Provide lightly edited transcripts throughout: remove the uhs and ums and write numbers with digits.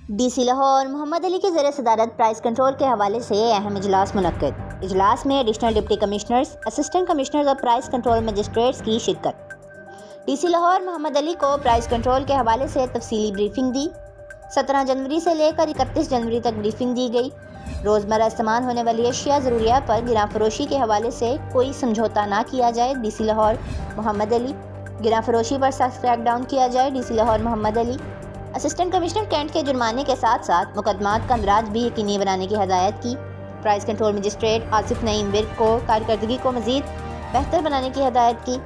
D C Lahore محمد علی کے زیر صدارت پرائز کنٹرول کے حوالے سے اہم اجلاس منعقد۔ اجلاس میں additional deputy commissioners, assistant commissioners اور پرائز کنٹرول مجسٹریٹس کی شرکت۔ ڈی سی لاہور محمد علی کو پرائز کنٹرول کے حوالے سے تفصیلی بریفنگ دی۔ 17 جنوری سے لے کر 31 جنوری تک بریفنگ دی گئی۔ روزمرہ استعمال ہونے والی اشیاء ضروریات پر گراں فروشی کے حوالے سے کوئی سمجھوتہ نہ کیا جائے، ڈی سی لاہور محمد علی۔ گراں فروشی پر سخت کریک ڈاؤن کیا جائے، ڈی سی لاہور محمد علی۔ اسسٹنٹ کمشنر کینٹ کے جرمانے کے ساتھ ساتھ مقدمات کا اندراج بھی یقینی بنانے کی ہدایت کی۔ پرائز کنٹرول مجسٹریٹ آصف نعیم ورک کو کارکردگی کو مزید بہتر بنانے کی ہدایت کی۔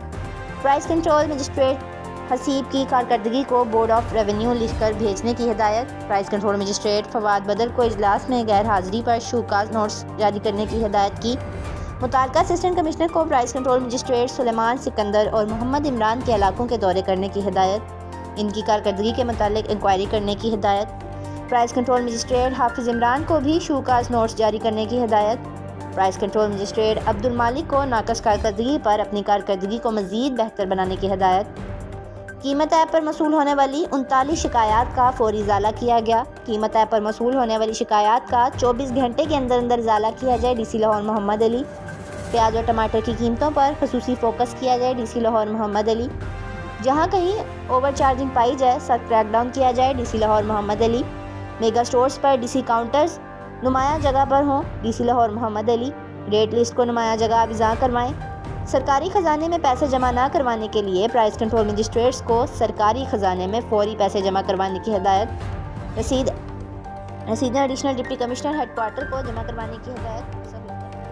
پرائز کنٹرول مجسٹریٹ حسیب کی کارکردگی کو بورڈ آف ریونیو لکھ کر بھیجنے کی ہدایت۔ پرائز کنٹرول مجسٹریٹ فواد بدر کو اجلاس میں غیر حاضری پر شوکاز نوٹس جاری کرنے کی ہدایت کی۔ متعلقہ اسسٹنٹ کمشنر کو پرائز کنٹرول مجسٹریٹ سلیمان سکندر اور محمد عمران کے علاقوں کے دورے کرنے کی ہدایت، ان کی کارکردگی کے متعلق انکوائری کرنے کی ہدایت۔ پرائز کنٹرول مجسٹریٹ حافظ عمران کو بھی شوکاز نوٹس جاری کرنے کی ہدایت۔ پرائز کنٹرول مجسٹریٹ عبد المالک کو ناقص کارکردگی پر اپنی کارکردگی کو مزید بہتر بنانے کی ہدایت۔ قیمت ایپ پر موصول ہونے والی 39 شکایات کا فوری ازالہ کیا گیا۔ قیمت ایپ پر موصول ہونے والی شکایات کا 24 گھنٹے کے اندر ازالہ کیا جائے، ڈی سی لاہور محمد علی۔ پیاز اور ٹماٹر کی قیمتوں پر خصوصی فوکس کیا جائے، ڈی سی لاہور محمد علی۔ جہاں کہیں اوور چارجنگ پائی جائے، سخت کریک ڈاؤن کیا جائے، ڈی سی لاہور محمد علی۔ میگا سٹورز پر ڈی سی کاؤنٹرز نمایاں جگہ پر ہوں، ڈی سی لاہور محمد علی۔ ریٹ لسٹ کو نمایاں جگہ ابزاں کروائیں۔ سرکاری خزانے میں پیسے جمع نہ کروانے کے لیے پرائز کنٹرول مجسٹریٹس کو سرکاری خزانے میں فوری پیسے جمع کروانے کی ہدایت۔ رسیدیں additional deputy commissioner headquarter کو جمع کروانے کی ہدایت۔